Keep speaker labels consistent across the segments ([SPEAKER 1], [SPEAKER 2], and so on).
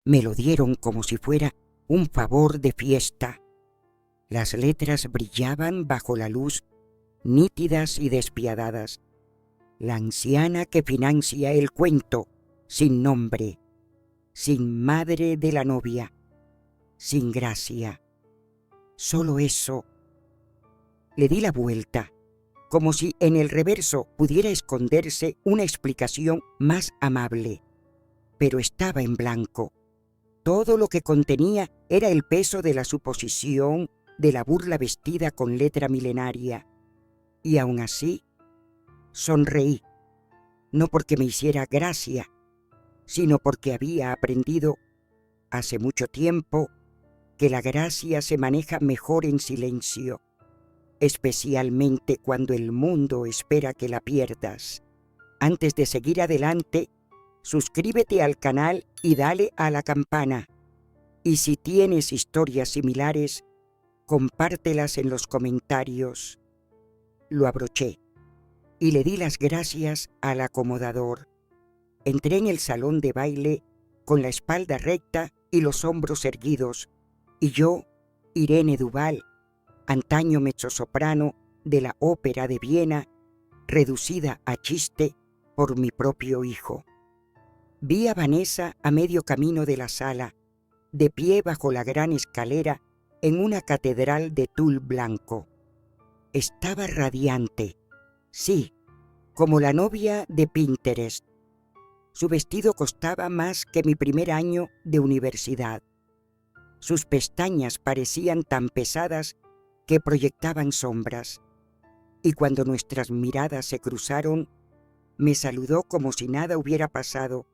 [SPEAKER 1] Me lo dieron como si fuera un favor de fiesta. Las letras brillaban bajo la luz, nítidas y despiadadas. La anciana que financia el cuento, sin nombre, sin madre de la novia, sin gracia. Solo eso. Le di la vuelta, como si en el reverso pudiera esconderse una explicación más amable. Pero estaba en blanco. Todo lo que contenía era el peso de la suposición, de la burla vestida con letra milenaria. Y aún así, sonreí, no porque me hiciera gracia, sino porque había aprendido hace mucho tiempo que la gracia se maneja mejor en silencio, especialmente cuando el mundo espera que la pierdas. Antes de seguir adelante, suscríbete al canal y dale a la campana. Y si tienes historias similares, compártelas en los comentarios. Lo abroché y le di las gracias al acomodador. Entré en el salón de baile con la espalda recta y los hombros erguidos, y yo, Irene Duval, antaño mezzosoprano de la Ópera de Viena, reducida a chiste por mi propio hijo. Vi a Vanessa a medio camino de la sala, de pie bajo la gran escalera en una catedral de tul blanco. Estaba radiante, sí, como la novia de Pinterest. Su vestido costaba más que mi primer año de universidad. Sus pestañas parecían tan pesadas que proyectaban sombras. Y cuando nuestras miradas se cruzaron, me saludó como si nada hubiera pasado,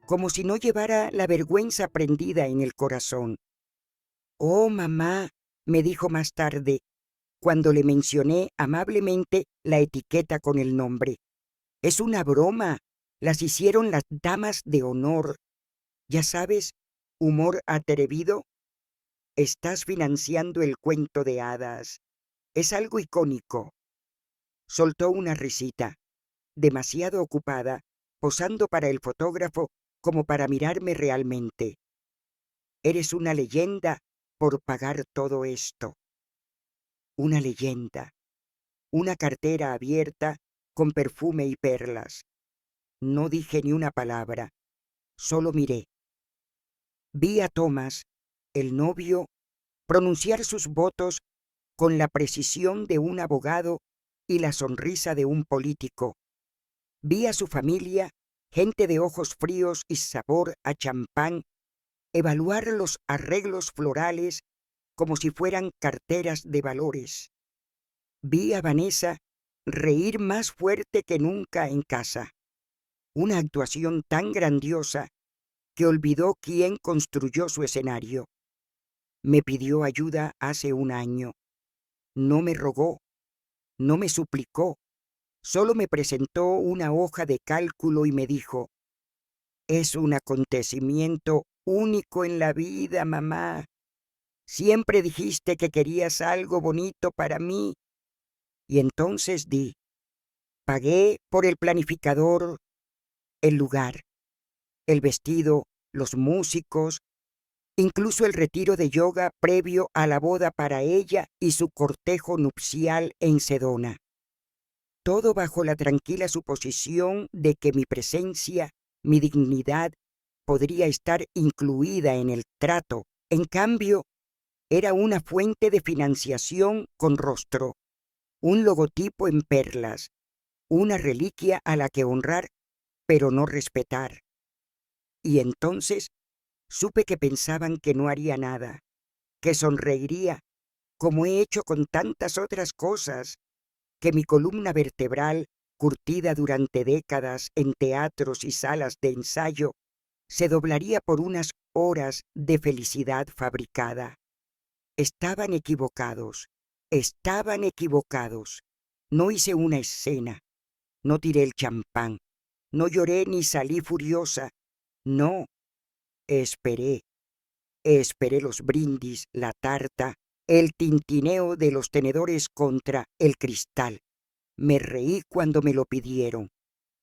[SPEAKER 1] como si no llevara la vergüenza prendida en el corazón. «Oh, mamá», me dijo más tarde, cuando le mencioné amablemente la etiqueta con el nombre. «Es una broma, las hicieron las damas de honor. Ya sabes, humor atrevido. Estás financiando el cuento de hadas. Es algo icónico». Soltó una risita, demasiado ocupada, posando para el fotógrafo como para mirarme realmente. «Eres una leyenda por pagar todo esto». Una leyenda. Una cartera abierta con perfume y perlas. No dije ni una palabra, solo miré. Vi a Thomas, el novio, pronunciar sus votos con la precisión de un abogado y la sonrisa de un político. Vi a su familia, gente de ojos fríos y sabor a champán, evaluar los arreglos florales como si fueran carteras de valores. Vi a Vanessa reír más fuerte que nunca en casa. Una actuación tan grandiosa que olvidó quién construyó su escenario. Me pidió ayuda hace un año. No me rogó, no me suplicó, solo me presentó una hoja de cálculo y me dijo: «Es un acontecimiento único en la vida, mamá. Siempre dijiste que querías algo bonito para mí». Y entonces pagué por el planificador, el lugar, el vestido, los músicos, incluso el retiro de yoga previo a la boda para ella y su cortejo nupcial en Sedona. Todo bajo la tranquila suposición de que mi presencia, mi dignidad, podría estar incluida en el trato. En cambio, era una fuente de financiación con rostro, un logotipo en perlas, una reliquia a la que honrar, pero no respetar. Y entonces supe que pensaban que no haría nada, que sonreiría, como he hecho con tantas otras cosas, que mi columna vertebral, curtida durante décadas en teatros y salas de ensayo, se doblaría por unas horas de felicidad fabricada. Estaban equivocados, estaban equivocados. No hice una escena, no tiré el champán, no lloré ni salí furiosa. No, esperé. Esperé los brindis, la tarta, el tintineo de los tenedores contra el cristal. Me reí cuando me lo pidieron.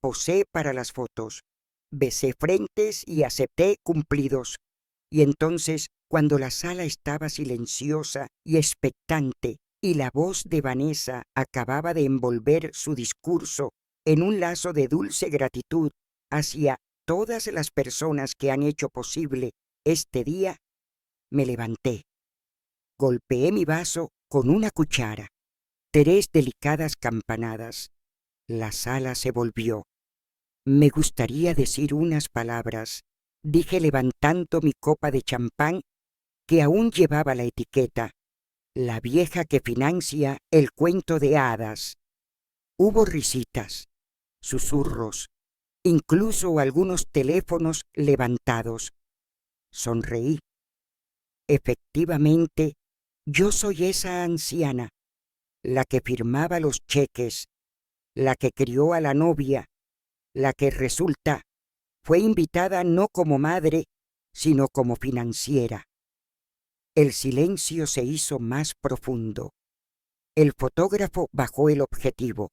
[SPEAKER 1] Posé para las fotos. Besé frentes y acepté cumplidos. Y entonces, cuando la sala estaba silenciosa y expectante, y la voz de Vanessa acababa de envolver su discurso en un lazo de dulce gratitud hacia todas las personas que han hecho posible este día, me levanté. Golpeé mi vaso con una cuchara. 3 delicadas campanadas. La sala se volvió. Me gustaría decir unas palabras, dije levantando mi copa de champán que aún llevaba la etiqueta, la vieja que financia el cuento de hadas. Hubo risitas, susurros, incluso algunos teléfonos levantados. Sonreí. Efectivamente, yo soy esa anciana, la que firmaba los cheques, la que crió a la novia, la que resulta fue invitada no como madre, sino como financiera. El silencio se hizo más profundo. El fotógrafo bajó el objetivo.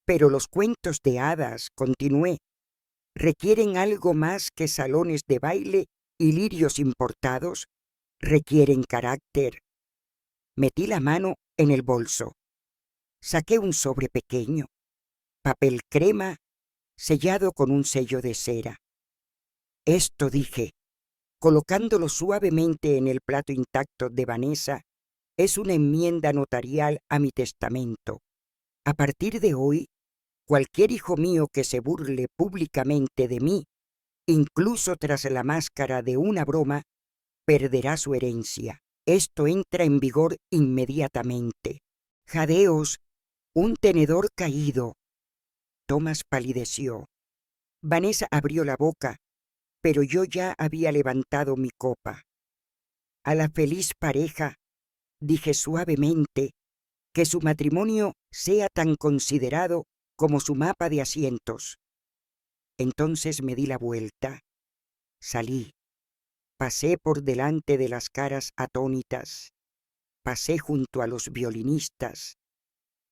[SPEAKER 1] Pero los cuentos de hadas, continué, requieren algo más que salones de baile y lirios importados, requieren carácter. Metí la mano en el bolso. Saqué un sobre pequeño, papel crema, sellado con un sello de cera. Esto, dije, colocándolo suavemente en el plato intacto de Vanessa, es una enmienda notarial a mi testamento. A partir de hoy, cualquier hijo mío que se burle públicamente de mí, incluso tras la máscara de una broma, perderá su herencia. Esto entra en vigor inmediatamente. Jadeos, un tenedor caído. Tomás palideció. Vanessa abrió la boca, pero yo ya había levantado mi copa. A la feliz pareja, dije suavemente, que su matrimonio sea tan considerado como su mapa de asientos. Entonces me di la vuelta. Salí. Pasé por delante de las caras atónitas. Pasé junto a los violinistas.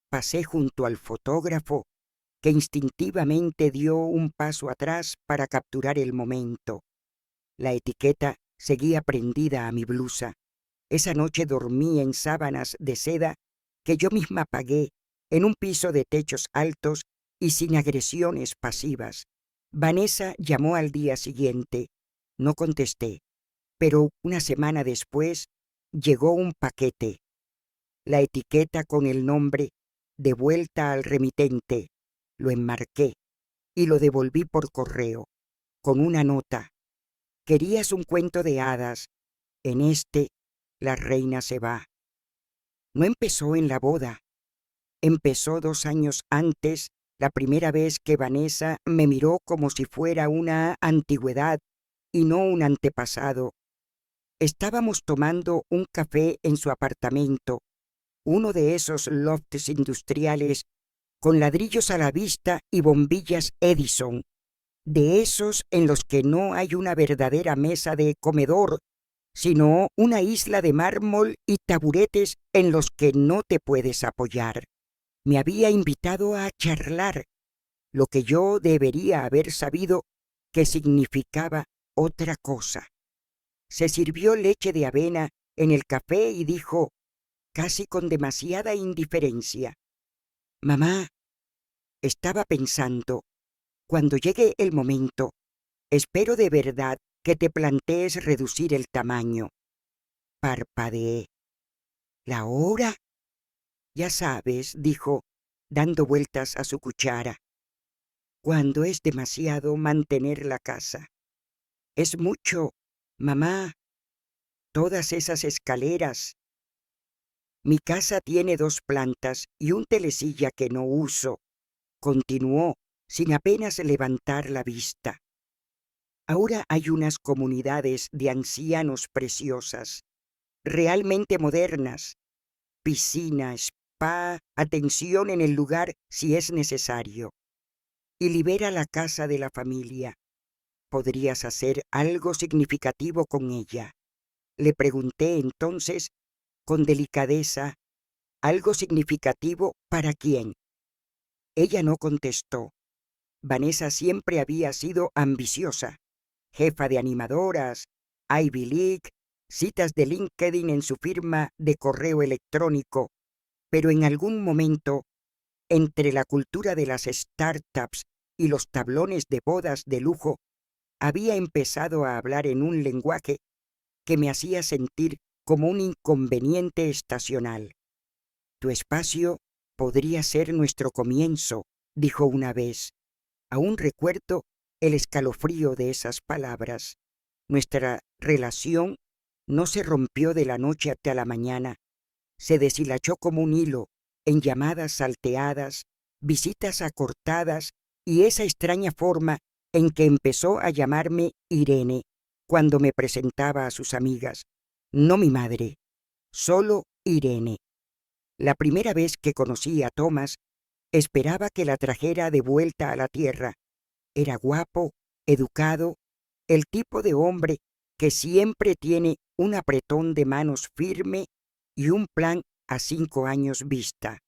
[SPEAKER 1] Pasé junto al fotógrafo, que instintivamente dio un paso atrás para capturar el momento. La etiqueta seguía prendida a mi blusa. Esa noche dormí en sábanas de seda que yo misma pagué, en un piso de techos altos y sin agresiones pasivas. Vanessa llamó al día siguiente. No contesté, pero una semana después llegó un paquete. La etiqueta con el nombre de vuelta al remitente. Lo enmarqué y lo devolví por correo, con una nota. Querías un cuento de hadas. En este, la reina se va. No empezó en la boda. Empezó 2 años antes, la primera vez que Vanessa me miró como si fuera una antigüedad y no un antepasado. Estábamos tomando un café en su apartamento, uno de esos lofts industriales con ladrillos a la vista y bombillas Edison, de esos en los que no hay una verdadera mesa de comedor, sino una isla de mármol y taburetes en los que no te puedes apoyar. Me había invitado a charlar, lo que yo debería haber sabido que significaba otra cosa. Se sirvió leche de avena en el café y dijo, casi con demasiada indiferencia: «Mamá, estaba pensando, cuando llegue el momento, espero de verdad que te plantees reducir el tamaño». Parpadeé. «¿La hora?». «Ya sabes», dijo, dando vueltas a su cuchara, «cuando es demasiado mantener la casa». «Es mucho, mamá, todas esas escaleras». «Mi casa tiene 2 plantas y un telesilla que no uso», continuó, sin apenas levantar la vista. «Ahora hay unas comunidades de ancianos preciosas, realmente modernas, piscina, spa, atención en el lugar si es necesario. Y libera la casa de la familia. ¿Podrías hacer algo significativo con ella?». Le pregunté entonces, con delicadeza, ¿algo significativo para quién? Ella no contestó. Vanessa siempre había sido ambiciosa, jefa de animadoras, Ivy League, citas de LinkedIn en su firma de correo electrónico, pero en algún momento, entre la cultura de las startups y los tablones de bodas de lujo, había empezado a hablar en un lenguaje que me hacía sentir como un inconveniente estacional. Tu espacio podría ser nuestro comienzo, dijo una vez. Aún recuerdo el escalofrío de esas palabras. Nuestra relación no se rompió de la noche hasta la mañana. Se deshilachó como un hilo, en llamadas salteadas, visitas acortadas y esa extraña forma en que empezó a llamarme Irene cuando me presentaba a sus amigas. No mi madre, solo Irene. La primera vez que conocí a Thomas, esperaba que la trajera de vuelta a la tierra. Era guapo, educado, el tipo de hombre que siempre tiene un apretón de manos firme y un plan a 5 años vista.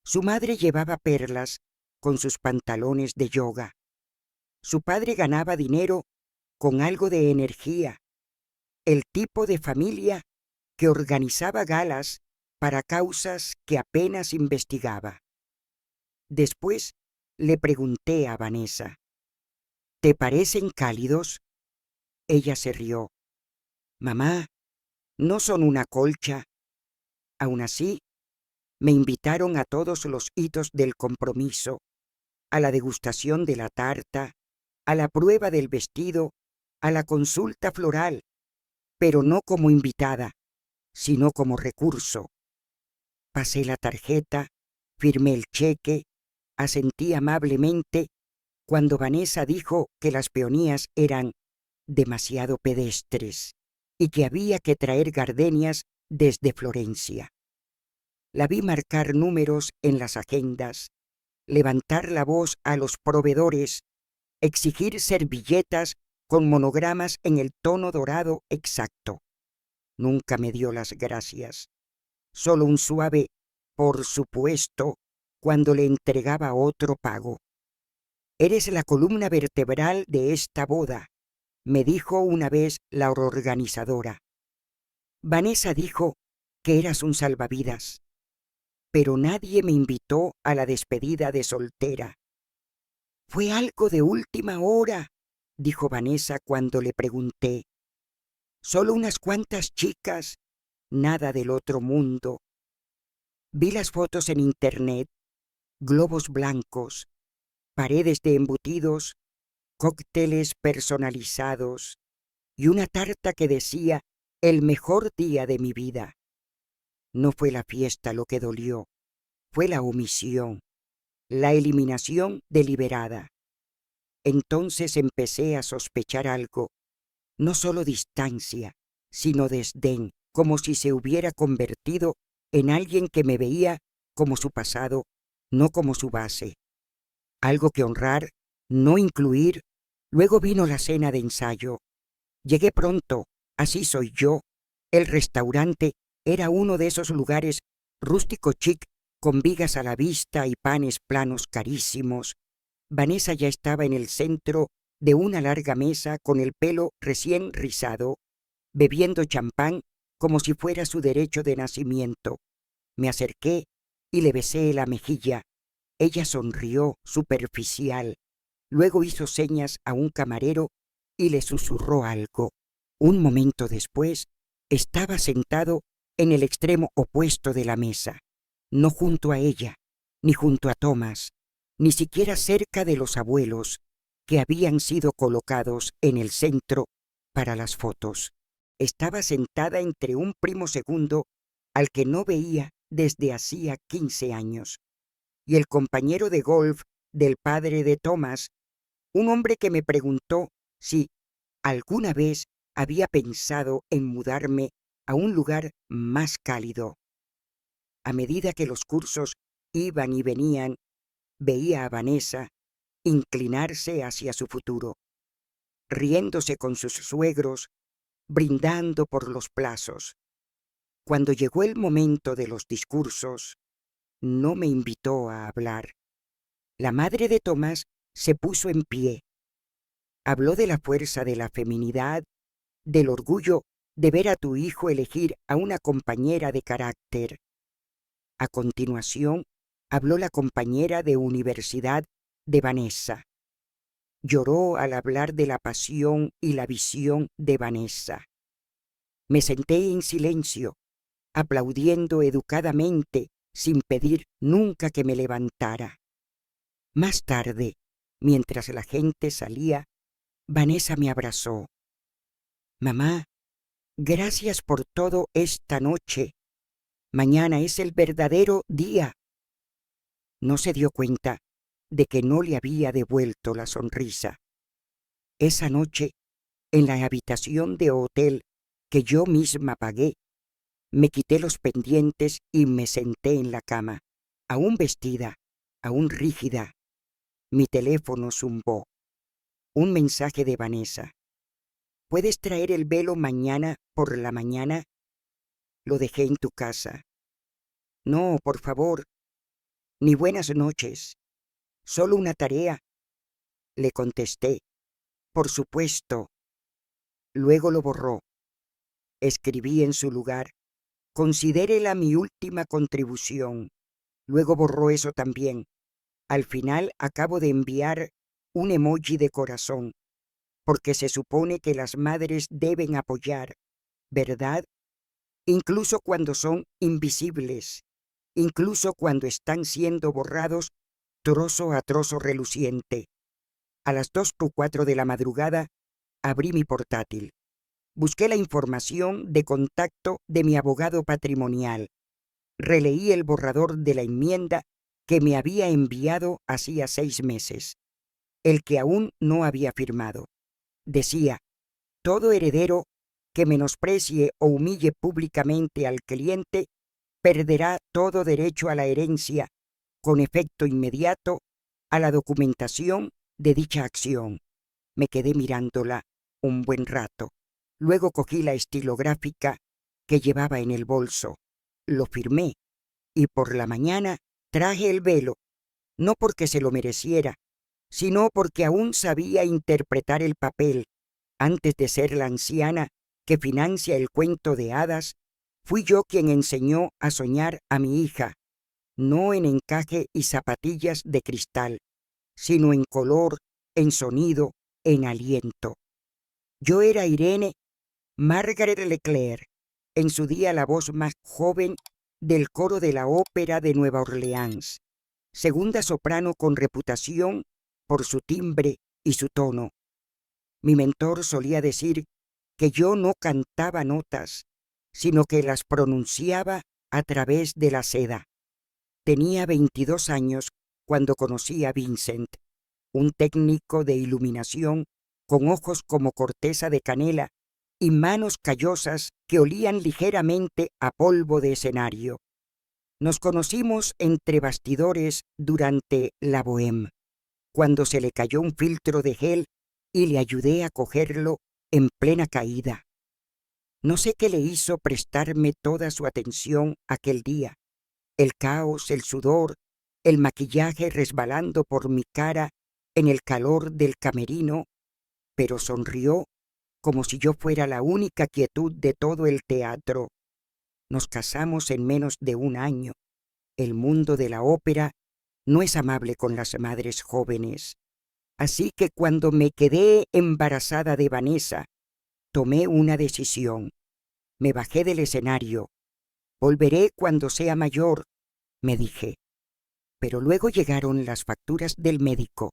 [SPEAKER 1] Su madre llevaba perlas con sus pantalones de yoga. Su padre ganaba dinero con algo de energía. El tipo de familia que organizaba galas para causas que apenas investigaba. Después le pregunté a Vanessa, ¿te parecen cálidos? Ella se rió. Mamá, no son una colcha. Aún así, me invitaron a todos los hitos del compromiso, a la degustación de la tarta, a la prueba del vestido, a la consulta floral, pero no como invitada, sino como recurso. Pasé la tarjeta, firmé el cheque, asentí amablemente cuando Vanessa dijo que las peonías eran demasiado pedestres y que había que traer gardenias desde Florencia. La vi marcar números en las agendas, levantar la voz a los proveedores, exigir servilletas con monogramas en el tono dorado exacto. Nunca me dio las gracias. Solo un suave por supuesto cuando le entregaba otro pago. Eres la columna vertebral de esta boda, me dijo una vez la organizadora. Vanessa dijo que eras un salvavidas, pero nadie me invitó a la despedida de soltera. Fue algo de última hora, dijo Vanessa cuando le pregunté. Solo unas cuantas chicas, nada del otro mundo. Vi las fotos en internet, globos blancos, paredes de embutidos, cócteles personalizados y una tarta que decía el mejor día de mi vida. No fue la fiesta lo que dolió, fue la omisión, la eliminación deliberada. Entonces empecé a sospechar algo, no solo distancia, sino desdén, como si se hubiera convertido en alguien que me veía como su pasado, no como su base. Algo que honrar, no incluir. Luego vino la cena de ensayo. Llegué pronto, así soy yo. El restaurante era uno de esos lugares rústico chic con vigas a la vista y panes planos carísimos. Vanessa ya estaba en el centro de una larga mesa con el pelo recién rizado, bebiendo champán como si fuera su derecho de nacimiento. Me acerqué y le besé la mejilla. Ella sonrió, superficial. Luego hizo señas a un camarero y le susurró algo. Un momento después, estaba sentado en el extremo opuesto de la mesa, no junto a ella, ni junto a Thomas, ni siquiera cerca de los abuelos, que habían sido colocados en el centro para las fotos. Estaba sentada entre un primo segundo al que no veía desde hacía 15 años, y el compañero de golf del padre de Thomas, un hombre que me preguntó si alguna vez había pensado en mudarme a un lugar más cálido. A medida que los cursos iban y venían, veía a Vanessa inclinarse hacia su futuro, riéndose con sus suegros, brindando por los plazos. Cuando llegó el momento de los discursos, no me invitó a hablar. La madre de Tomás se puso en pie. Habló de la fuerza de la feminidad, del orgullo de ver a tu hijo elegir a una compañera de carácter. A continuación, habló la compañera de universidad de Vanessa. Lloró al hablar de la pasión y la visión de Vanessa. Me senté en silencio, aplaudiendo educadamente, sin pedir nunca que me levantara. Más tarde, mientras la gente salía, Vanessa me abrazó. Mamá, gracias por todo esta noche. Mañana es el verdadero día. No se dio cuenta de que no le había devuelto la sonrisa. Esa noche, en la habitación de hotel que yo misma pagué, me quité los pendientes y me senté en la cama, aún vestida, aún rígida. Mi teléfono zumbó. Un mensaje de Vanessa. ¿Puedes traer el velo mañana por la mañana? Lo dejé en tu casa. No, por favor. Ni buenas noches. Solo una tarea. Le contesté. Por supuesto. Luego lo borró. Escribí en su lugar. Considérela mi última contribución. Luego borró eso también. Al final acabo de enviar un emoji de corazón, porque se supone que las madres deben apoyar, ¿verdad? Incluso cuando son invisibles, incluso cuando están siendo borrados trozo a trozo reluciente. A las 2:04 de la madrugada abrí mi portátil. Busqué la información de contacto de mi abogado patrimonial. Releí el borrador de la enmienda que me había enviado hacía 6 meses, el que aún no había firmado. Decía, todo heredero que menosprecie o humille públicamente al cliente perderá todo derecho a la herencia, con efecto inmediato a la documentación de dicha acción. Me quedé mirándola un buen rato. Luego cogí la estilográfica que llevaba en el bolso, lo firmé y por la mañana traje el velo, no porque se lo mereciera, sino porque aún sabía interpretar el papel. Antes de ser la anciana que financia el cuento de hadas, fui yo quien enseñó a soñar a mi hija, no en encaje y zapatillas de cristal, sino en color, en sonido, en aliento. Yo era Irene Margaret Leclerc, en su día la voz más joven del coro de la Ópera de Nueva Orleans, segunda soprano con reputación por su timbre y su tono. Mi mentor solía decir que yo no cantaba notas, sino que las pronunciaba a través de la seda. Tenía 22 años cuando conocí a Vincent, un técnico de iluminación con ojos como corteza de canela y manos callosas que olían ligeramente a polvo de escenario. Nos conocimos entre bastidores durante la bohème, cuando se le cayó un filtro de gel y le ayudé a cogerlo en plena caída. No sé qué le hizo prestarme toda su atención aquel día. El caos, el sudor, el maquillaje resbalando por mi cara en el calor del camerino, pero sonrió como si yo fuera la única quietud de todo el teatro. Nos casamos en menos de un año. El mundo de la ópera no es amable con las madres jóvenes. Así que cuando me quedé embarazada de Vanessa, tomé una decisión. Me bajé del escenario. Volveré cuando sea mayor, me dije. Pero luego llegaron las facturas del médico,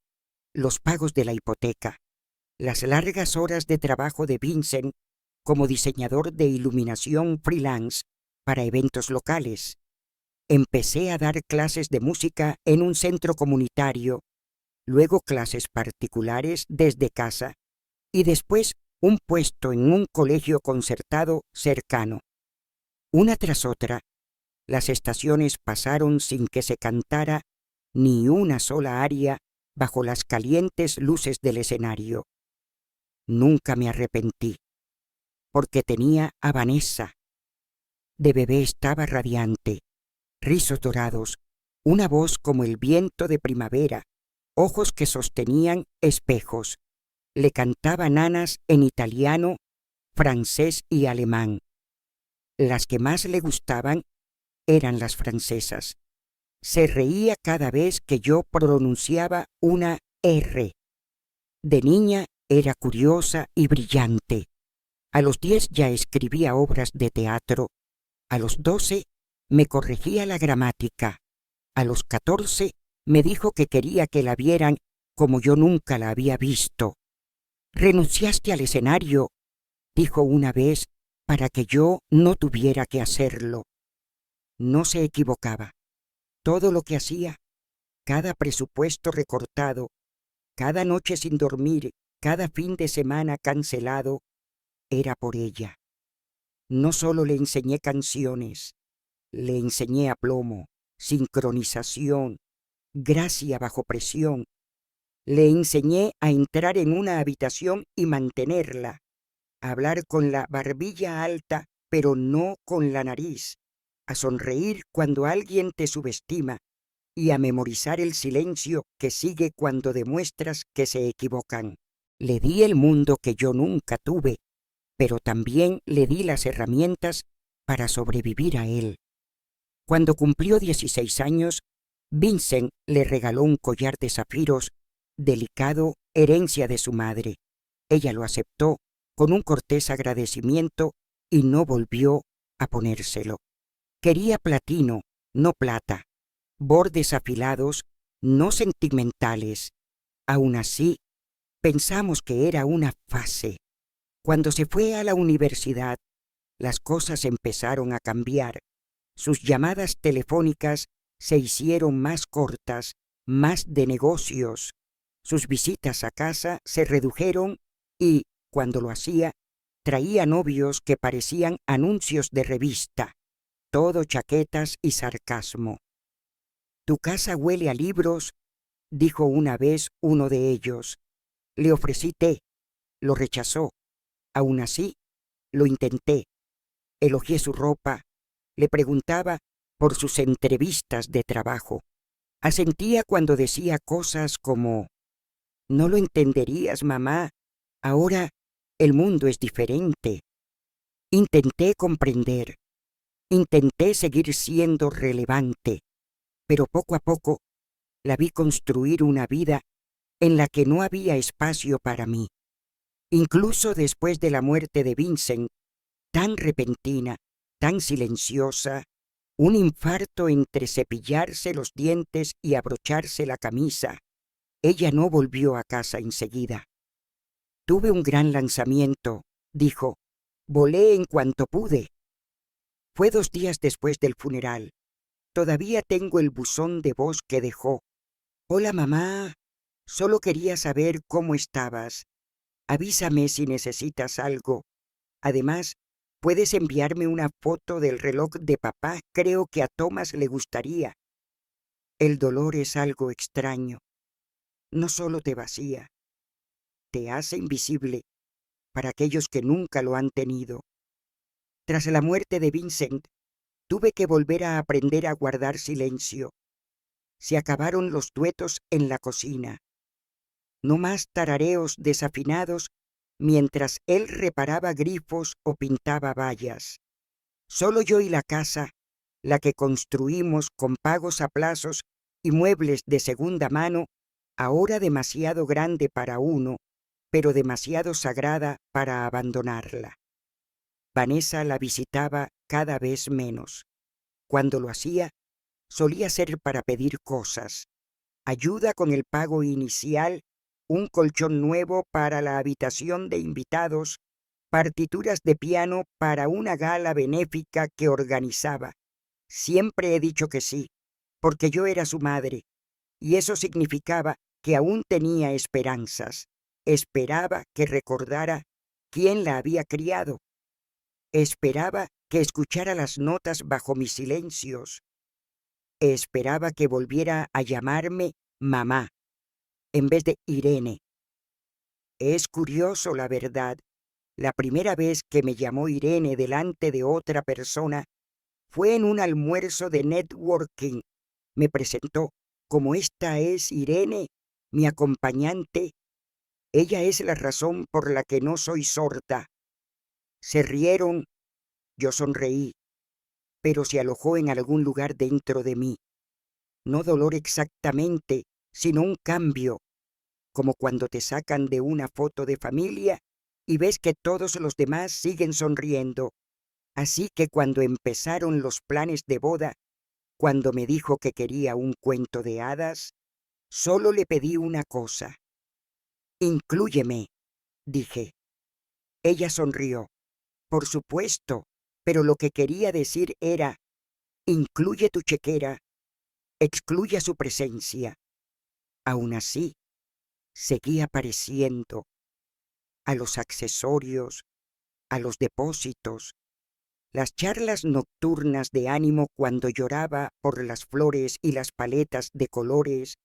[SPEAKER 1] los pagos de la hipoteca, las largas horas de trabajo de Vincent como diseñador de iluminación freelance para eventos locales. Empecé a dar clases de música en un centro comunitario, luego clases particulares desde casa y después un puesto en un colegio concertado cercano. Una tras otra, las estaciones pasaron sin que se cantara ni una sola aria bajo las calientes luces del escenario. Nunca me arrepentí, porque tenía a Vanessa. De bebé estaba radiante, rizos dorados, una voz como el viento de primavera, ojos que sostenían espejos. Le cantaba nanas en italiano francés y alemán. Las que más le gustaban eran las francesas. Se reía cada vez que yo pronunciaba una R. De niña era curiosa y brillante. A los 10 ya escribía obras de teatro. A los 12 me corregía la gramática. A los 14 me dijo que quería que la vieran como yo nunca la había visto. «Renunciaste al escenario», dijo una vez, «para que yo no tuviera que hacerlo». No se equivocaba. Todo lo que hacía, cada presupuesto recortado, cada noche sin dormir, cada fin de semana cancelado, era por ella. No solo le enseñé canciones, le enseñé aplomo, sincronización, gracia bajo presión. Le enseñé a entrar en una habitación y mantenerla, a hablar con la barbilla alta, pero no con la nariz, a sonreír cuando alguien te subestima y a memorizar el silencio que sigue cuando demuestras que se equivocan. Le di el mundo que yo nunca tuve, pero también le di las herramientas para sobrevivir a él. Cuando cumplió 16 años, Vincent le regaló un collar de zafiros, delicado, herencia de su madre. Ella lo aceptó con un cortés agradecimiento y no volvió a ponérselo. Quería platino, no plata, bordes afilados, no sentimentales. Aún así, pensamos que era una fase. Cuando se fue a la universidad, las cosas empezaron a cambiar. Sus llamadas telefónicas se hicieron más cortas, más de negocios. Sus visitas a casa se redujeron y, cuando lo hacía, traía novios que parecían anuncios de revista, todo chaquetas y sarcasmo. «Tu casa huele a libros», dijo una vez uno de ellos. Le ofrecí té, lo rechazó. Aún así, lo intenté. Elogié su ropa, le preguntaba por sus entrevistas de trabajo. Asentía cuando decía cosas como: «No lo entenderías, mamá. Ahora el mundo es diferente». Intenté comprender. Intenté seguir siendo relevante, pero poco a poco la vi construir una vida en la que no había espacio para mí. Incluso después de la muerte de Vincent, tan repentina, tan silenciosa, un infarto entre cepillarse los dientes y abrocharse la camisa, ella no volvió a casa enseguida. «Tuve un gran lanzamiento», dijo. «Volé en cuanto pude». Fue 2 días después del funeral. Todavía tengo el buzón de voz que dejó. «Hola, mamá. Solo quería saber cómo estabas. Avísame si necesitas algo. Además, puedes enviarme una foto del reloj de papá. Creo que a Thomas le gustaría». El dolor es algo extraño. No solo te vacía, te hace invisible para aquellos que nunca lo han tenido. Tras la muerte de Vincent, tuve que volver a aprender a guardar silencio. Se acabaron los duetos en la cocina. No más tarareos desafinados mientras él reparaba grifos o pintaba vallas. Solo yo y la casa, la que construimos con pagos a plazos y muebles de segunda mano, ahora demasiado grande para uno, pero demasiado sagrada para abandonarla. Vanessa la visitaba cada vez menos. Cuando lo hacía, solía ser para pedir cosas: ayuda con el pago inicial, un colchón nuevo para la habitación de invitados, partituras de piano para una gala benéfica que organizaba. Siempre he dicho que sí, porque yo era su madre, y eso significaba que aún tenía esperanzas. Esperaba que recordara quién la había criado. Esperaba que escuchara las notas bajo mis silencios. Esperaba que volviera a llamarme mamá, en vez de Irene. Es curioso, la verdad. La primera vez que me llamó Irene delante de otra persona fue en un almuerzo de networking. Me presentó como: «Esta es Irene, mi acompañante. Ella es la razón por la que no soy sorda». Se rieron, yo sonreí, pero se alojó en algún lugar dentro de mí. No dolor exactamente, sino un cambio, como cuando te sacan de una foto de familia y ves que todos los demás siguen sonriendo. Así que cuando empezaron los planes de boda, cuando me dijo que quería un cuento de hadas, solo le pedí una cosa. Inclúyeme, dije. Ella sonrió. Por supuesto, pero lo que quería decir era, incluye tu chequera, excluya su presencia. Aún así, seguía apareciendo a los accesorios, a los depósitos, las charlas nocturnas de ánimo cuando lloraba por las flores y las paletas de colores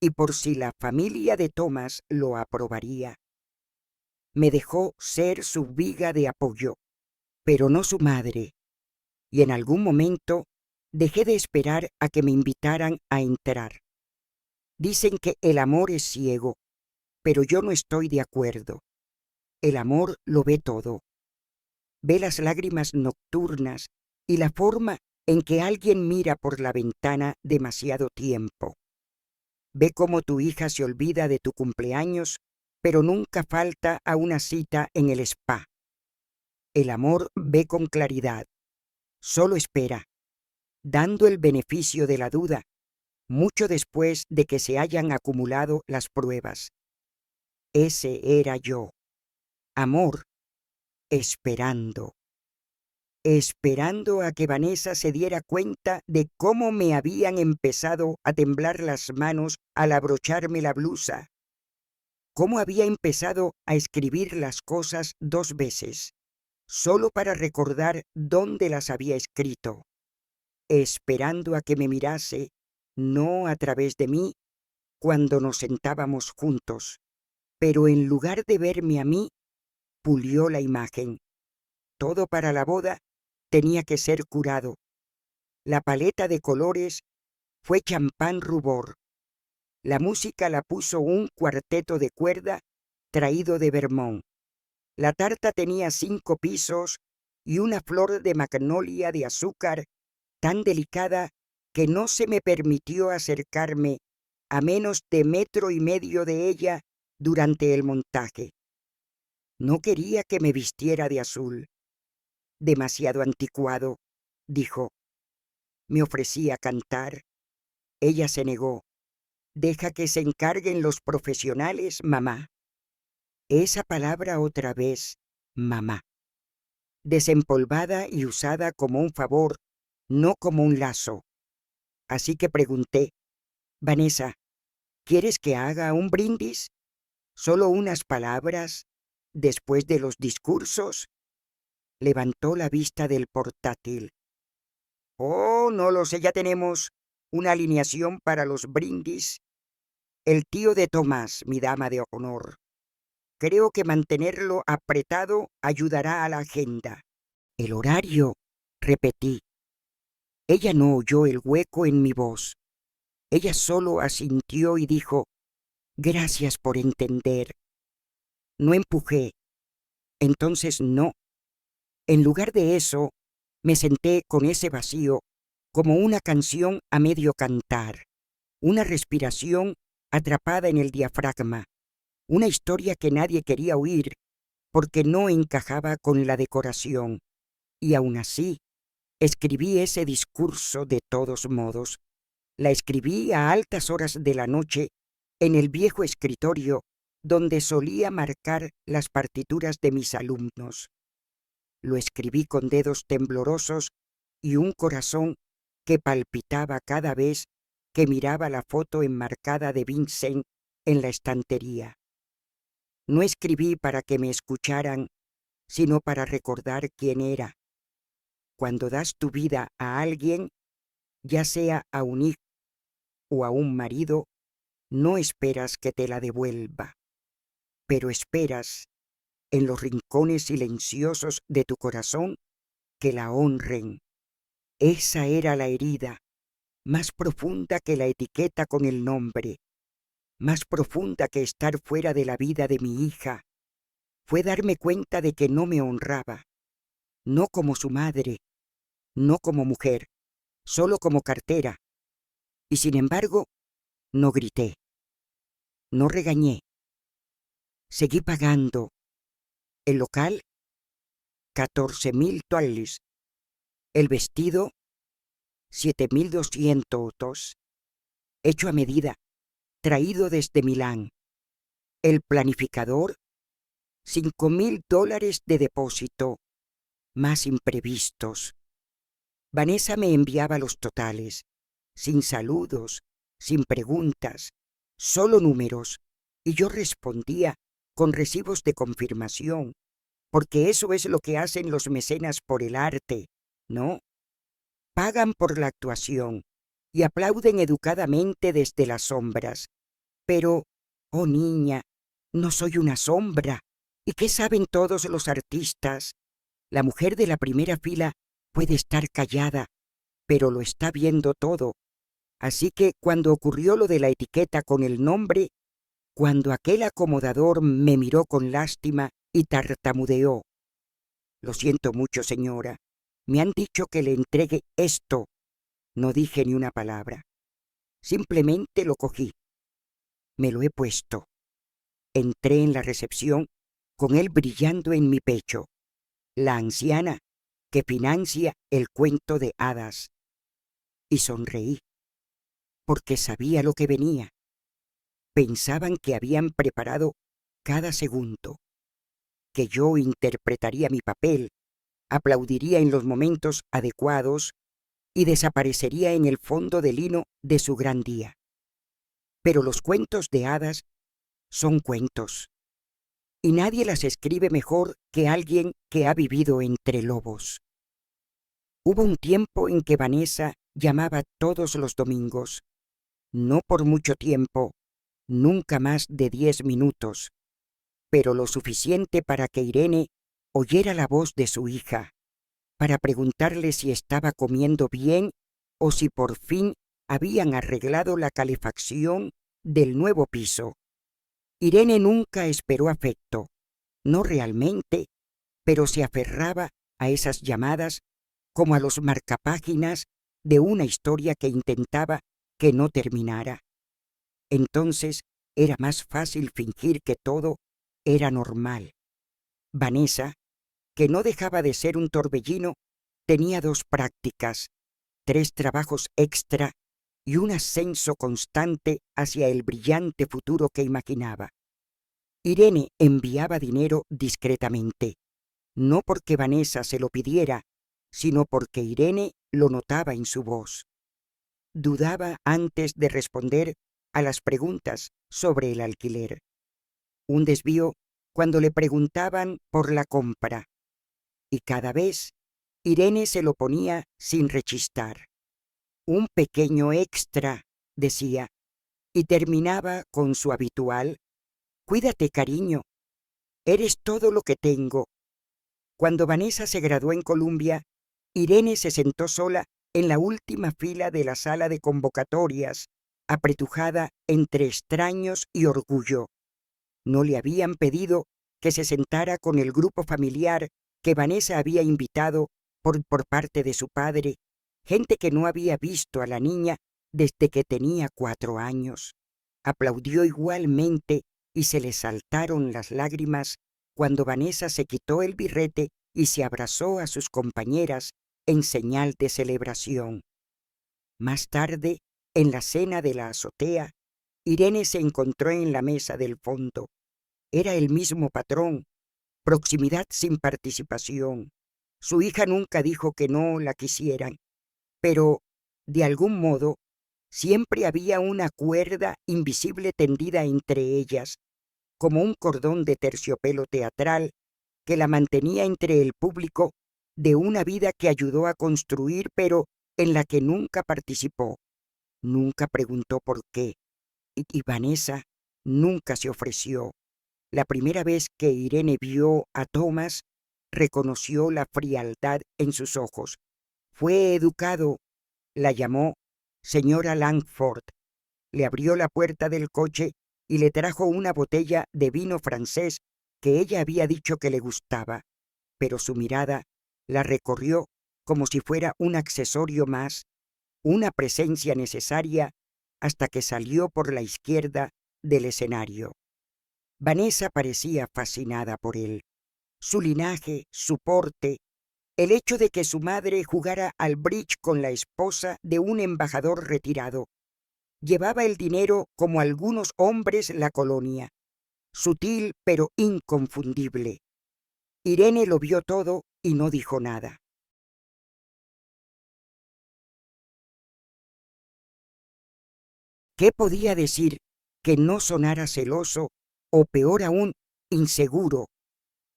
[SPEAKER 1] y por si la familia de Thomas lo aprobaría. Me dejó ser su viga de apoyo, pero no su madre, y en algún momento dejé de esperar a que me invitaran a entrar. Dicen que el amor es ciego, pero yo no estoy de acuerdo. El amor lo ve todo. Ve las lágrimas nocturnas y la forma en que alguien mira por la ventana demasiado tiempo. Ve cómo tu hija se olvida de tu cumpleaños, pero nunca falta a una cita en el spa. El amor ve con claridad. Solo espera, dando el beneficio de la duda, mucho después de que se hayan acumulado las pruebas. Ese era yo. Amor, esperando. Esperando a que Vanessa se diera cuenta de cómo me habían empezado a temblar las manos al abrocharme la blusa. Cómo había empezado a escribir las cosas 2 veces, solo para recordar dónde las había escrito. Esperando a que me mirase, no a través de mí, cuando nos sentábamos juntos, pero en lugar de verme a mí, pulió la imagen. Todo para la boda tenía que ser curado. La paleta de colores fue champán rubor. La música la puso un cuarteto de cuerda traído de Vermont. La tarta tenía 5 pisos y una flor de magnolia de azúcar tan delicada que no se me permitió acercarme a menos de 1,5 metros de ella durante el montaje. No quería que me vistiera de azul. Demasiado anticuado, dijo. Me ofrecí a cantar. Ella se negó. Deja que se encarguen los profesionales, mamá. Esa palabra otra vez, mamá. Desempolvada y usada como un favor, no como un lazo. Así que pregunté, Vanessa, ¿quieres que haga un brindis? ¿Solo unas palabras después de los discursos? Levantó la vista del portátil. Oh, no lo sé, ya tenemos una alineación para los brindis. El tío de Tomás, mi dama de honor. Creo que mantenerlo apretado ayudará a la agenda. El horario, repetí. Ella no oyó el hueco en mi voz. Ella solo asintió y dijo, gracias por entender. No empujé. Entonces no. En lugar de eso, me senté con ese vacío como una canción a medio cantar, una respiración atrapada en el diafragma, una historia que nadie quería oír porque no encajaba con la decoración. Y aún así, escribí ese discurso de todos modos. La escribí a altas horas de la noche en el viejo escritorio donde solía marcar las partituras de mis alumnos. Lo escribí con dedos temblorosos y un corazón que palpitaba cada vez que miraba la foto enmarcada de Vincent en la estantería. No escribí para que me escucharan, sino para recordar quién era. Cuando das tu vida a alguien, ya sea a un hijo o a un marido, no esperas que te la devuelva, pero esperas, en los rincones silenciosos de tu corazón, que la honren. Esa era la herida, más profunda que la etiqueta con el nombre, más profunda que estar fuera de la vida de mi hija. Fue darme cuenta de que no me honraba, no como su madre, no como mujer, solo como cartera. Y sin embargo, no grité, no regañé. Seguí pagando. El local, 14.000 $. El vestido, 7.200, hecho a medida, traído desde Milán. El planificador, $5.000 de depósito, más imprevistos. Vanessa me enviaba los totales, sin saludos, sin preguntas, solo números, y yo respondía con recibos de confirmación, porque eso es lo que hacen los mecenas por el arte, ¿no? Pagan por la actuación y aplauden educadamente desde las sombras. Pero, oh niña, no soy una sombra. ¿Y qué saben todos los artistas? La mujer de la primera fila puede estar callada, pero lo está viendo todo. Así que cuando ocurrió lo de la etiqueta con el nombre, cuando aquel acomodador me miró con lástima y tartamudeó: «Lo siento mucho, señora. Me han dicho que le entregue esto». No dije ni una palabra. Simplemente lo cogí. Me lo he puesto. Entré en la recepción con él brillando en mi pecho. La anciana que financia el cuento de hadas. Y sonreí, porque sabía lo que venía. Pensaban que habían preparado cada segundo, que yo interpretaría mi papel, aplaudiría en los momentos adecuados y desaparecería en el fondo de lino de su gran día. Pero los cuentos de hadas son cuentos, y nadie las escribe mejor que alguien que ha vivido entre lobos. Hubo un tiempo en que Vanessa llamaba todos los domingos, no por mucho tiempo, nunca más de 10 minutos, pero lo suficiente para que Irene oyera la voz de su hija, para preguntarle si estaba comiendo bien o si por fin habían arreglado la calefacción del nuevo piso. Irene nunca esperó afecto, no realmente, pero se aferraba a esas llamadas como a los marcapáginas de una historia que intentaba que no terminara. Entonces era más fácil fingir que todo era normal. Vanessa, que no dejaba de ser un torbellino, tenía 2 prácticas, 3 trabajos extra y un ascenso constante hacia el brillante futuro que imaginaba. Irene enviaba dinero discretamente, no porque Vanessa se lo pidiera, sino porque Irene lo notaba en su voz. Dudaba antes de responder a las preguntas sobre el alquiler. Un desvío cuando le preguntaban por la compra. Y cada vez Irene se lo ponía sin rechistar. Un pequeño extra, decía, y terminaba con su habitual: «Cuídate, cariño. Eres todo lo que tengo». Cuando Vanessa se graduó en Columbia, Irene se sentó sola en la última fila de la sala de convocatorias, apretujada entre extraños y orgullo. No le habían pedido que se sentara con el grupo familiar que Vanessa había invitado por parte de su padre, gente que no había visto a la niña desde que tenía 4 años. Aplaudió igualmente y se le saltaron las lágrimas cuando Vanessa se quitó el birrete y se abrazó a sus compañeras en señal de celebración. Más tarde, en la cena de la azotea, Irene se encontró en la mesa del fondo. Era el mismo patrón, proximidad sin participación. Su hija nunca dijo que no la quisieran, pero, de algún modo, siempre había una cuerda invisible tendida entre ellas, como un cordón de terciopelo teatral que la mantenía entre el público de una vida que ayudó a construir, pero en la que nunca participó. Nunca preguntó por qué, y Vanessa nunca se ofreció. La primera vez que Irene vio a Thomas, reconoció la frialdad en sus ojos. Fue educado. La llamó señora Langford. Le abrió la puerta del coche y le trajo una botella de vino francés que ella había dicho que le gustaba, pero su mirada La recorrió como si fuera un accesorio más, una presencia necesaria, hasta que salió por la izquierda del escenario. Vanessa parecía fascinada por él. Su linaje, su porte, el hecho de que su madre jugara al bridge con la esposa de un embajador retirado. Llevaba el dinero como algunos hombres la colonia, sutil pero inconfundible. Irene lo vio todo y no dijo nada. ¿Qué podía decir que no sonara celoso o, peor aún, inseguro?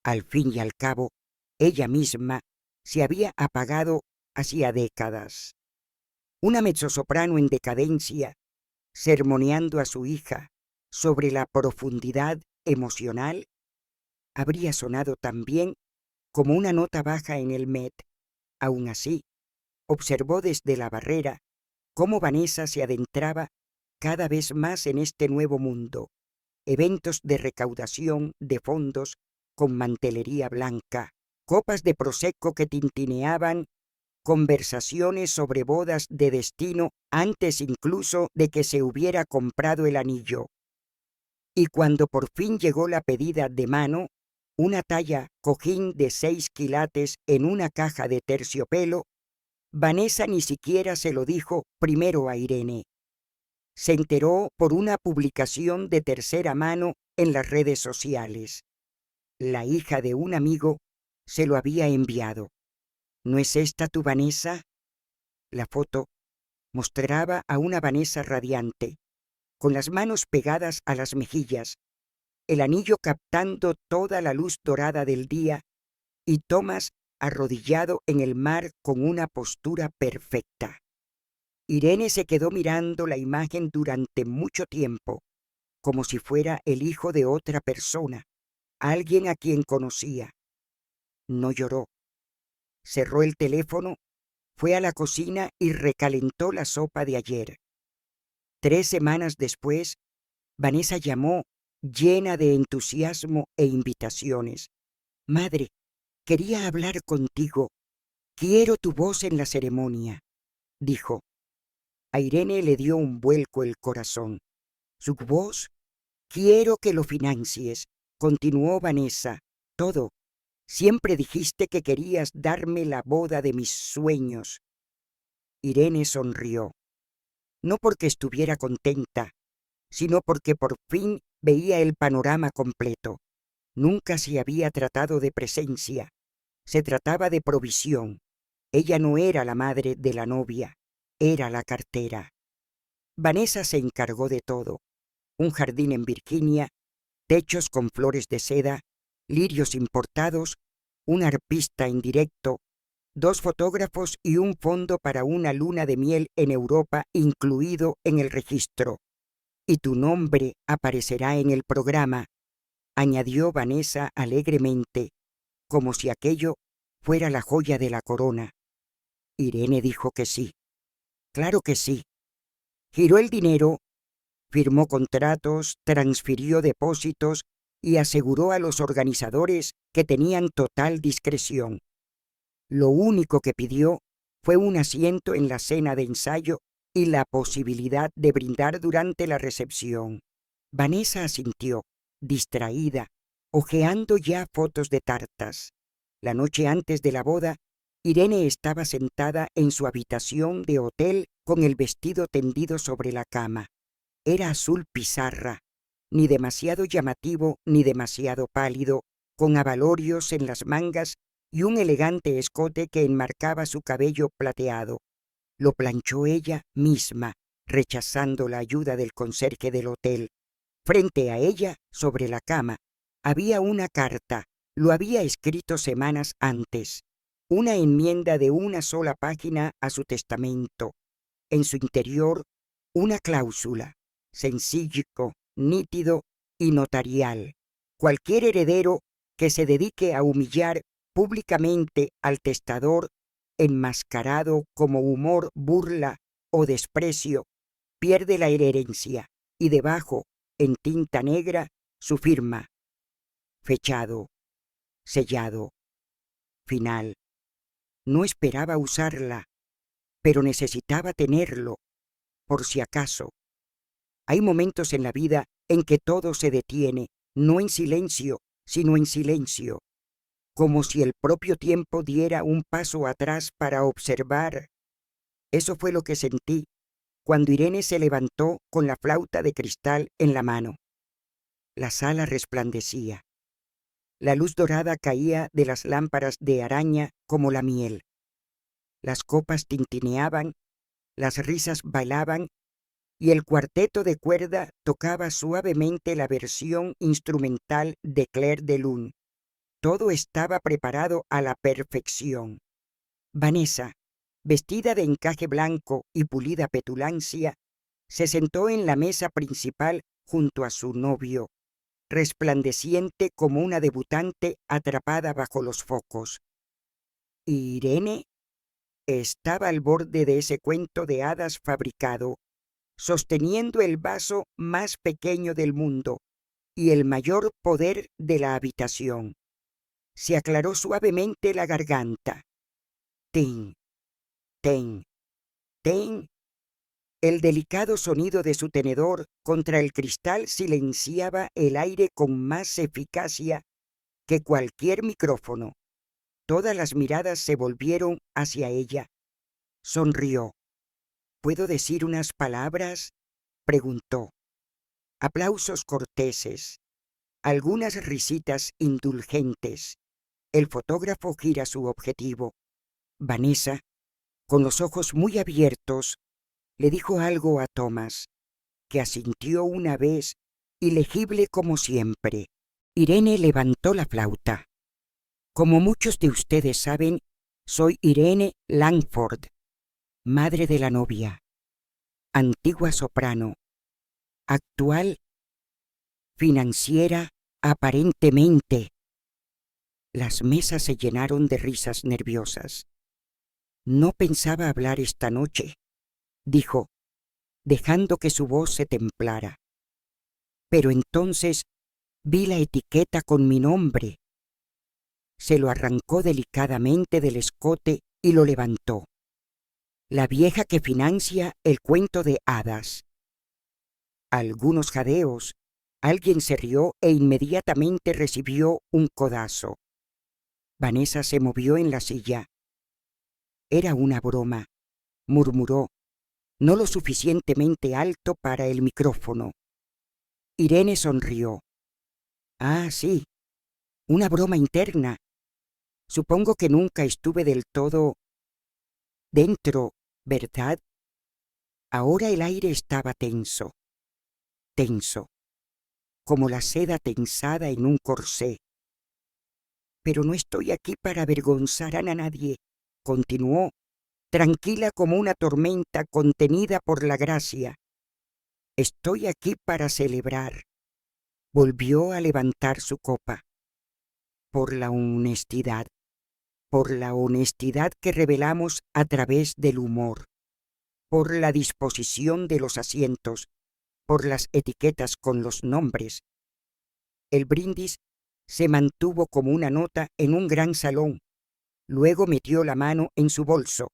[SPEAKER 1] Al fin y al cabo, ella misma se había apagado hacía décadas. Una mezzosoprano en decadencia, sermoneando a su hija sobre la profundidad emocional, habría sonado también como una nota baja en el Met. Aún así, observó desde la barrera cómo Vanessa se adentraba cada vez más en este nuevo mundo, eventos de recaudación de fondos con mantelería blanca, copas de prosecco que tintineaban, conversaciones sobre bodas de destino antes incluso de que se hubiera comprado el anillo. Y cuando por fin llegó la pedida de mano, una talla cojín de 6 quilates en una caja de terciopelo, Vanessa ni siquiera se lo dijo primero a Irene. Se enteró por una publicación de tercera mano en las redes sociales. La hija de un amigo se lo había enviado. ¿No es esta tu Vanessa? La foto mostraba a una Vanessa radiante, con las manos pegadas a las mejillas, el anillo captando toda la luz dorada del día, y Tomás arrodillado en el mar con una postura perfecta. Irene se quedó mirando la imagen durante mucho tiempo, como si fuera el hijo de otra persona, alguien a quien conocía. No lloró. Cerró el teléfono, fue a la cocina y recalentó la sopa de ayer. 3 semanas después, Vanessa llamó llena de entusiasmo e invitaciones. Madre, quería hablar contigo. Quiero tu voz en la ceremonia, dijo. A Irene le dio un vuelco el corazón. ¿Su voz? Quiero que lo financies, continuó Vanessa. Todo. Siempre dijiste que querías darme la boda de mis sueños. Irene sonrió. No porque estuviera contenta, sino porque por fin veía el panorama completo. Nunca se había tratado de presencia. Se trataba de provisión. Ella no era la madre de la novia, era la cartera. Vanessa se encargó de todo. Un jardín en Virginia, techos con flores de seda, lirios importados, un arpista en directo, 2 fotógrafos y un fondo para una luna de miel en Europa incluido en el registro. Y tu nombre aparecerá en el programa, añadió Vanessa alegremente, como si aquello fuera la joya de la corona. Irene dijo que sí. Claro que sí. Giró el dinero, firmó contratos, transfirió depósitos y aseguró a los organizadores que tenían total discreción. Lo único que pidió fue un asiento en la cena de ensayo y la posibilidad de brindar durante la recepción. Vanessa asintió, distraída, hojeando ya fotos de tartas. La noche antes de la boda, Irene estaba sentada en su habitación de hotel con el vestido tendido sobre la cama. Era azul pizarra, ni demasiado llamativo ni demasiado pálido, con abalorios en las mangas y un elegante escote que enmarcaba su cabello plateado. Lo planchó ella misma, rechazando la ayuda del conserje del hotel. Frente a ella, sobre la cama, había una carta. Lo había escrito semanas antes. Una enmienda de una sola página a su testamento. En su interior, una cláusula, sencillo, nítido y notarial. Cualquier heredero que se dedique a humillar públicamente al testador, enmascarado como humor, burla o desprecio, pierde la herencia, y debajo, en tinta negra, su firma. Fechado, sellado, final. No esperaba usarla, pero necesitaba tenerlo, por si acaso. Hay momentos en la vida en que todo se detiene, no en silencio, sino en silencio, como si el propio tiempo diera un paso atrás para observar. Eso fue lo que sentí cuando Irene se levantó con la flauta de cristal en la mano. La sala resplandecía. La luz dorada caía de las lámparas de araña como la miel. Las copas tintineaban, las risas bailaban y el cuarteto de cuerda tocaba suavemente la versión instrumental de Clair de Lune. Todo estaba preparado a la perfección. Vanessa, vestida de encaje blanco y pulida petulancia, se sentó en la mesa principal junto a su novio, resplandeciente como una debutante atrapada bajo los focos. Irene estaba al borde de ese cuento de hadas fabricado, sosteniendo el vaso más pequeño del mundo y el mayor poder de la habitación. Se aclaró suavemente la garganta. Tin, ten, ten. El delicado sonido de su tenedor contra el cristal silenciaba el aire con más eficacia que cualquier micrófono. Todas las miradas se volvieron hacia ella. Sonrió. ¿Puedo decir unas palabras?, preguntó. Aplausos corteses, algunas risitas indulgentes. El fotógrafo gira su objetivo. Vanessa, con los ojos muy abiertos, le dijo algo a Thomas, que asintió una vez, ilegible como siempre. Irene levantó la flauta. Como muchos de ustedes saben, soy Irene Langford, madre de la novia, antigua soprano, actual financiera aparentemente. Las mesas se llenaron de risas nerviosas. No pensaba hablar esta noche, dijo, dejando que su voz se templara. Pero entonces vi la etiqueta con mi nombre. Se lo arrancó delicadamente del escote y lo levantó. La vieja que financia el cuento de hadas. Algunos jadeos. Alguien se rió e inmediatamente recibió un codazo. Vanessa se movió en la silla. Era una broma, murmuró, no lo suficientemente alto para el micrófono. Irene sonrió. Ah, sí, una broma interna. Supongo que nunca estuve del todo dentro, ¿verdad? Ahora el aire estaba tenso, tenso, como la seda tensada en un corsé. Pero no estoy aquí para avergonzar a nadie, continuó, tranquila como una tormenta contenida por la gracia. Estoy aquí para celebrar. Volvió a levantar su copa. Por la honestidad que revelamos a través del humor, por la disposición de los asientos, por las etiquetas con los nombres. El brindis se mantuvo como una nota en un gran salón. Luego metió la mano en su bolso.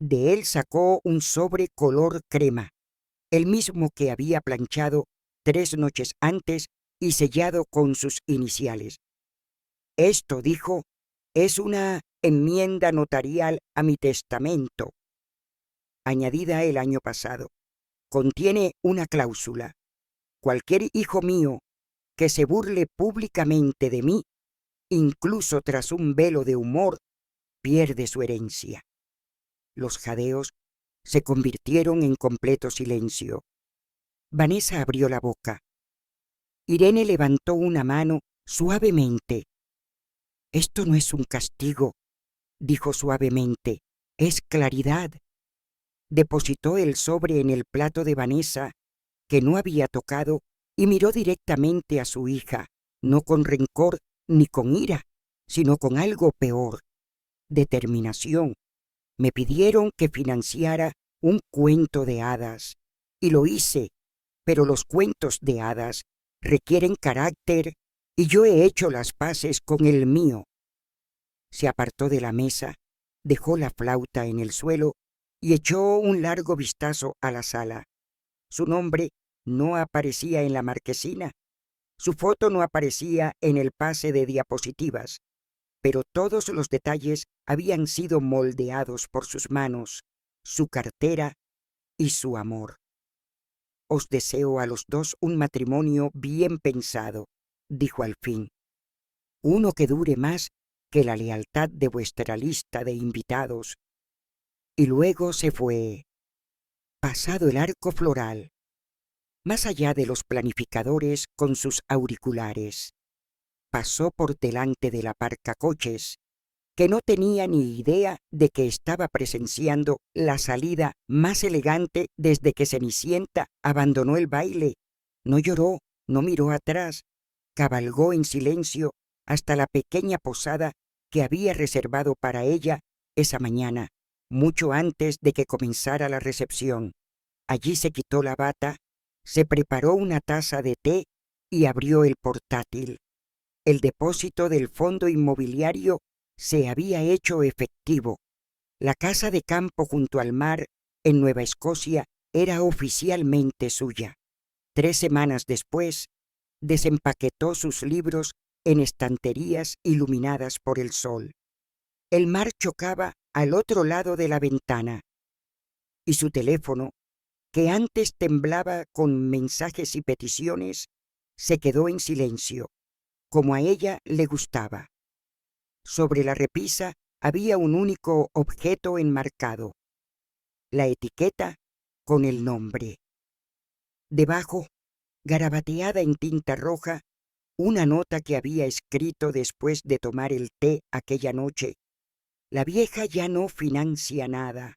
[SPEAKER 1] De él sacó un sobre color crema, el mismo que había planchado 3 noches antes y sellado con sus iniciales. Esto, dijo, es una enmienda notarial a mi testamento, añadida el año pasado. Contiene una cláusula. Cualquier hijo mío que se burle públicamente de mí, incluso tras un velo de humor, pierde su herencia. Los jadeos se convirtieron en completo silencio. Vanessa abrió la boca. Irene levantó una mano suavemente. Esto no es un castigo, dijo suavemente, es claridad. Depositó el sobre en el plato de Vanessa, que no había tocado, y miró directamente a su hija, no con rencor ni con ira, sino con algo peor, determinación. Me pidieron que financiara un cuento de hadas, y lo hice, pero los cuentos de hadas requieren carácter, y yo he hecho las paces con el mío. Se apartó de la mesa Dejó la flauta en el suelo y echó un largo vistazo a la sala. Su nombre no aparecía en la marquesina, su foto no aparecía en el pase de diapositivas, pero todos los detalles habían sido moldeados por sus manos, su cartera y su amor. Os deseo a los dos un matrimonio bien pensado, dijo al fin, uno que dure más que la lealtad de vuestra lista de invitados. Y luego se fue. Pasado el arco floral, más allá de los planificadores con sus auriculares, pasó por delante del aparcacoches, que no tenía ni idea de que estaba presenciando la salida más elegante desde que Cenicienta abandonó el baile. No lloró, no miró atrás, cabalgó en silencio hasta la pequeña posada que había reservado para ella esa mañana, mucho antes de que comenzara la recepción. Allí se quitó la bata, se preparó una taza de té y abrió el portátil. El depósito del fondo inmobiliario se había hecho efectivo. La casa de campo junto al mar en Nueva Escocia era oficialmente suya. 3 semanas después, desempaquetó sus libros en estanterías iluminadas por el sol. El mar chocaba al otro lado de la ventana y su teléfono, que antes temblaba con mensajes y peticiones, se quedó en silencio, como a ella le gustaba. Sobre la repisa había un único objeto enmarcado, la etiqueta con el nombre. Debajo, garabateada en tinta roja, una nota que había escrito después de tomar el té aquella noche. La vieja ya no financia nada.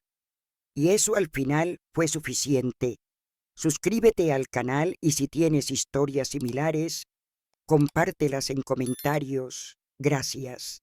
[SPEAKER 1] Y eso al final fue suficiente. Suscríbete al canal y si tienes historias similares, compártelas en comentarios. Gracias.